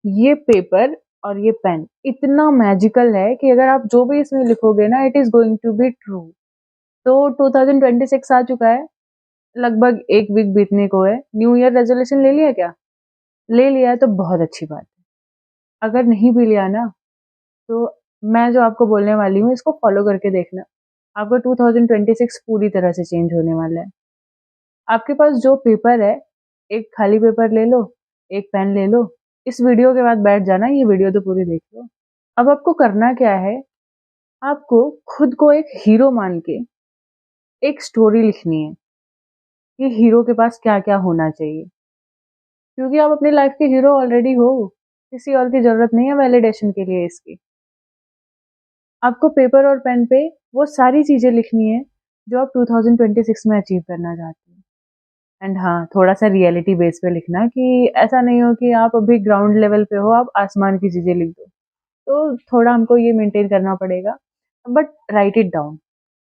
ये पेपर और ये पेन इतना मैजिकल है कि अगर आप जो भी इसमें लिखोगे ना, it is going to be true. तो 2026 आ चुका है, लगभग 1 वीक बीतने को है। न्यू ईयर रेज़ोल्यूशन ले लिया क्या? ले लिया है तो बहुत अच्छी बात है। अगर नहीं भी लिया ना, तो मैं जो आपको बोलने वाली हूँ इसको फ़ॉलो करके देखना। आपका 2026 पूरी तरह से चेंज होने वाला है। आपके पास जो पेपर है, एक खाली पेपर ले लो, एक पेन ले लो, इस वीडियो के बाद बैठ जाना, ये वीडियो तो पूरी देख लो। अब आपको करना क्या है, आपको खुद को एक हीरो मान के एक स्टोरी लिखनी है कि हीरो के पास क्या-क्या होना चाहिए। क्योंकि आप अपनी लाइफ के हीरो ऑलरेडी हो, किसी और की ज़रूरत नहीं है वैलिडेशन के लिए इसकी। आपको पेपर और पेन पे वो सारी चीज़ें लिखनी है, जो आप 2026 में अचीव करना चाहते हैं। एंड हाँ, थोड़ा-सा रियलिटी बेस पे लिखना कि ऐसा नहीं हो कि आप अभी ग्राउंड लेवल पे हो, आप आसमान की चीज़ें लिख दो। तो थोड़ा हमको ये मेंटेन करना पड़ेगा, बट राइट इट डाउन।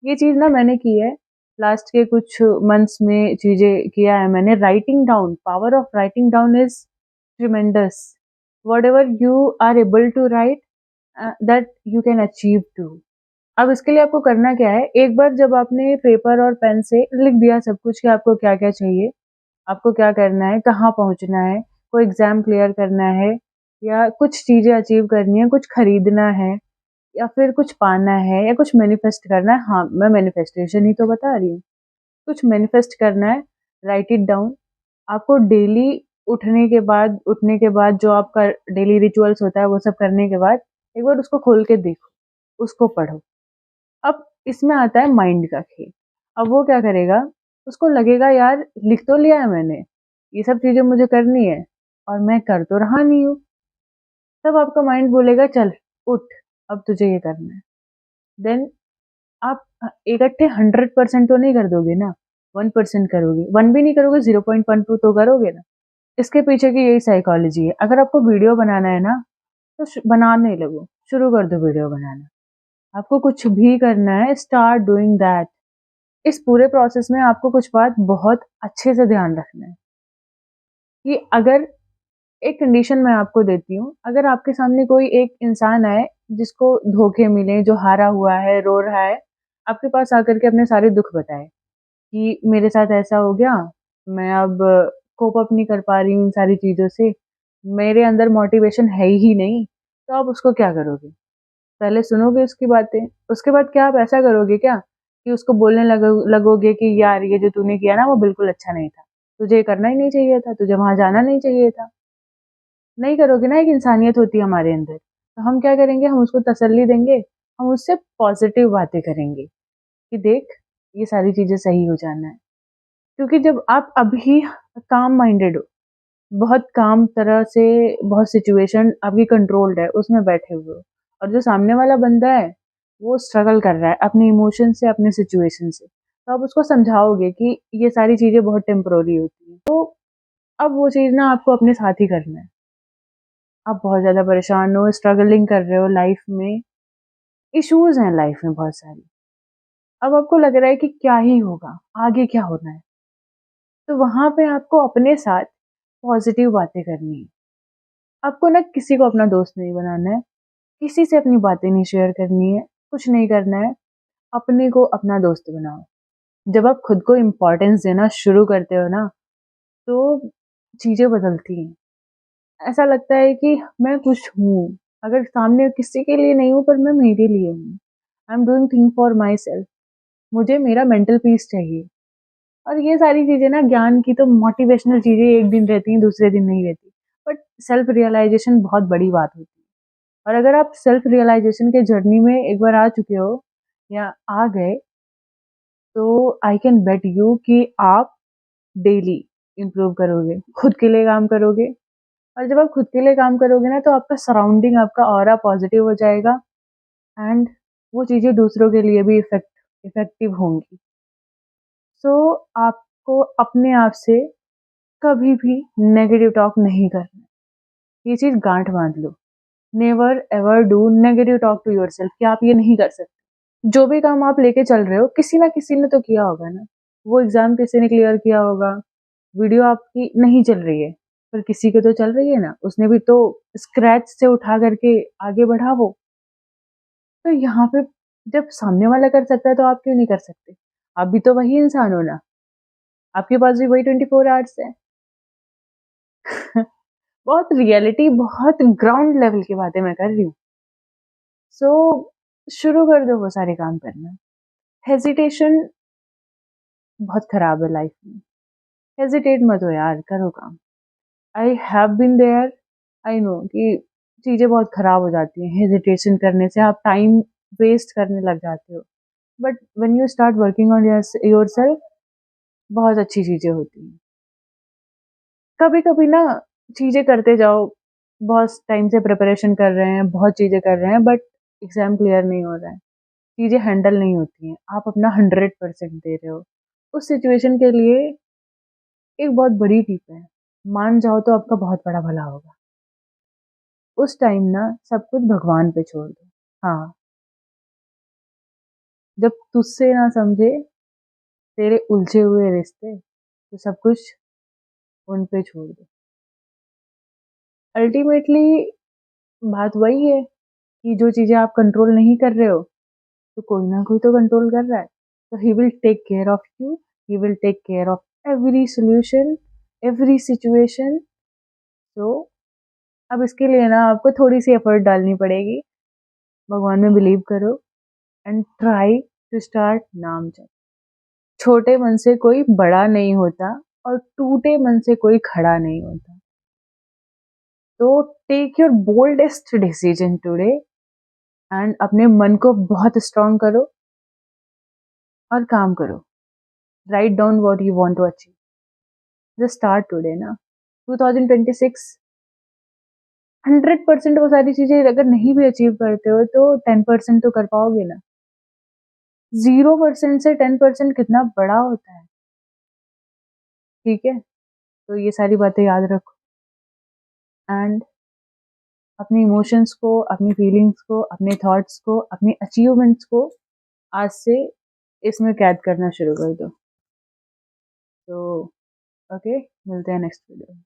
ये चीज़ ना मैंने की है, लास्ट के कुछ मंथ्स में चीज़ें किया है मैंने। Writing down, power of writing down is tremendous. Whatever you are able to write that you can achieve too. अब इसके लिए आपको करना क्या है, एक बार जब आपने पेपर और पेन से लिख दिया सब कुछ कि आपको क्या-क्या चाहिए, आपको क्या करना है, कहाँ पहुँचना है, कोई एग्ज़ाम क्लियर करना है या कुछ चीज़ें अचीव करनी है, कुछ खरीदना है या फिर कुछ पाना है या कुछ मैनिफेस्ट करना है। हाँ, मैं मैनिफेस्टेशन ही तो बता रही हूँ। कुछ मैनिफेस्ट करना है, राइट इट डाउन। आपको डेली उठने के बाद जो आपका डेली रिचुअल्स होता है, वो सब करने के बाद एक बार उसको खोल के देखो, उसको पढ़ो। अब इसमें आता है माइंड का खेल। अब वो क्या करेगा, उसको लगेगा यार लिख तो लिया है मैंने, ये सब चीज़ें मुझे करनी है और मैं कर तो रहा नहीं हूँ। तब आपका माइंड बोलेगा चल उठ, अब तुझे ये करना है। देन आप इकट्ठे 100% तो नहीं कर दोगे ना, 1% करोगे, 1 भी नहीं करोगे, 0.12 तो करोगे ना। इसके पीछे की यही साइकोलॉजी है। अगर आपको वीडियो बनाना है ना, तो बनाने लगो, शुरू कर दो वीडियो बनाना। आपको कुछ भी करना है, स्टार्ट डूइंग दैट। इस पूरे प्रोसेस में आपको कुछ बात बहुत अच्छे से ध्यान रखना है कि अगर एक कंडीशन मैं आपको देती हूँ, अगर आपके सामने कोई एक इंसान आए जिसको धोखे मिले, जो हारा हुआ है, रो रहा है, आपके पास आकर के अपने सारे दुःख बताए कि मेरे साथ ऐसा हो गया, मैं अब कोप अप नहीं कर पा रही हूँ इन सारी चीज़ों से, मेरे अंदर मोटिवेशन है ही नहीं, तो आप उसको क्या करोगे? पहले सुनोगे उसकी बातें, उसके बाद क्या आप ऐसा करोगे क्या कि उसको बोलने लगोगे कि यार ये जो तूने किया ना वो बिल्कुल अच्छा नहीं था, तुझे ये करना ही नहीं चाहिए था, तुझे वहाँ जाना नहीं चाहिए था। नहीं करोगे ना, एक इंसानियत होती है हमारे अंदर। तो हम क्या करेंगे, हम उसको तसल्ली देंगे, हम उससे पॉज़िटिव बातें करेंगे कि देख, ये सारी चीज़ें सही हो जाना है। क्योंकि जब आप अभी काम माइंडेड हो, बहुत काम तरह से, बहुत सिचुएशन आपकी कंट्रोल्ड है, उसमें बैठे हुए हो और जो सामने वाला बंदा है, वो स्ट्रगल कर रहा है अपने इमोशन से, अपने सिचुएशन से। तो आप उसको समझाओगे कि ये सारी चीज़ें बहुत टेम्परेरी होती हैं। तो अब वो चीज़ ना आपको अपने साथ ही करना है। आप बहुत ज़्यादा परेशान हो, स्ट्रगलिंग कर रहे हो लाइफ में, इश्यूज़ हैं लाइफ में बहुत सारी। अब आपको लग रहा है कि क्या ही होगा, आगे क्या होना है? तो वहाँ पे आपको अपने साथ पॉज़िटिव बातें करनी है। आपको ना किसी को अपना दोस्त नहीं बनाना है, किसी से अपनी बातें नहीं शेयर करनी है, कुछ नहीं करना है, अपने को अपना दोस्त बनाओ। जब आप खुद को इम्पोर्टेंस देना शुरू करते हो ना, तो चीज़ें बदलती हैं। ऐसा लगता है कि मैं कुछ हूँ, अगर सामने किसी के लिए नहीं हूँ पर मैं मेरे लिए हूँ। I am doing thing for my self. मुझे मेरा मेंटल पीस चाहिए। और ये सारी चीज़ें ना, ज्ञान की तो मोटिवेशनल चीज़ें एक दिन रहती हैं, दूसरे दिन नहीं रहती। बट सेल्फ रियलाइज़ेशन बहुत बड़ी बात होती है। और अगर आप सेल्फ रियलाइज़ेशन के जर्नी में एक बार आ चुके हो या आ गए, तो आई कैन बेट यू कि आप डेली इम्प्रूव करोगे, खुद के लिए काम करोगे। और जब आप खुद के लिए काम करोगे ना, तो आपका सराउंडिंग, आपका ऑरा पॉजिटिव हो जाएगा एंड वो चीज़ें दूसरों के लिए भी इफ़ेक्टिव होंगी। सो आपको अपने आप से कभी भी नेगेटिव टॉक नहीं करना। ये चीज़ गाँठ बाँध लो। Never ever do negative talk to yourself कि आप ये नहीं कर सकते। जो भी काम आप लेके चल रहे हो, किसी ना किसी ने तो किया होगा ना। वो एग्ज़ाम किसी ने क्लियर किया होगा, वीडियो आपकी नहीं चल रही है, पर किसी के तो चल रही है ना, उसने भी तो स्क्रैच से उठा करके आगे बढ़ा वो। तो यहाँ पे जब सामने वाला कर सकता है तो आप क्यों नहीं कर सकते? आप भी तो वही इंसान हो ना, आपके पास भी वही 24 आवर्स है। बहुत रियलिटी, बहुत ग्राउंड लेवल की बातें मैं कर रही हूँ। सो शुरू कर दो वो सारे काम करना। हेजिटेशन बहुत खराब है लाइफ में। हेजिटेट मत हो यार, करो काम। I have been there, I know कि चीज़ें बहुत खराब हो जाती हैं हेजिटेशन करने से, आप टाइम वेस्ट करने लग जाते हो। But when you start working on yourself, बहुत अच्छी चीज़ें होती हैं। कभी-कभी ना चीज़ें करते जाओ, बहुत टाइम से प्रिपरेशन कर रहे हैं, बहुत चीज़ें कर रहे हैं, बट एग्ज़ाम क्लियर नहीं हो रहा है, चीज़ें हैंडल नहीं होती हैं, आप अपना 100% दे रहे हो। उस सिचुएशन के लिए एक बहुत बड़ी टिप है, मान जाओ तो आपका बहुत बड़ा भला होगा। उस टाइम ना सब कुछ भगवान पे छोड़ दो। हाँ, जब तुझसे ना समझे तेरे उलझे हुए रिश्ते, तो सब कुछ उन पे छोड़ दो। अल्टीमेटली बात वही है कि जो चीज़ें आप कंट्रोल नहीं कर रहे हो, तो कोई ना कोई तो कंट्रोल कर रहा है। तो he will take care of you, he will take care of every solution, every situation. तो अब इसके लिए ना आपको थोड़ी सी एफर्ट डालनी पड़ेगी। भगवान में बिलीव करो एंड ट्राई टू स्टार्ट नाम जप। छोटे मन से कोई बड़ा नहीं होता और टूटे मन से कोई खड़ा नहीं होता। तो take your boldest decision today and अपने मन को बहुत स्ट्रांग करो और काम करो। Write down what you want to achieve. Just start today ना। 2026 100% वो सारी चीजें अगर नहीं भी अचीव करते हो तो 10% तो कर पाओगे ना। 0% से 10% कितना बड़ा होता है। ठीक है, तो ये सारी बातें याद रखो एंड अपने इमोशंस को, अपनी फीलिंग्स को, अपने थॉट्स को, अपने अचीवमेंट्स को आज से इसमें कैद करना शुरू कर दो। तो ओके, मिलते हैं नेक्स्ट वीडियो में।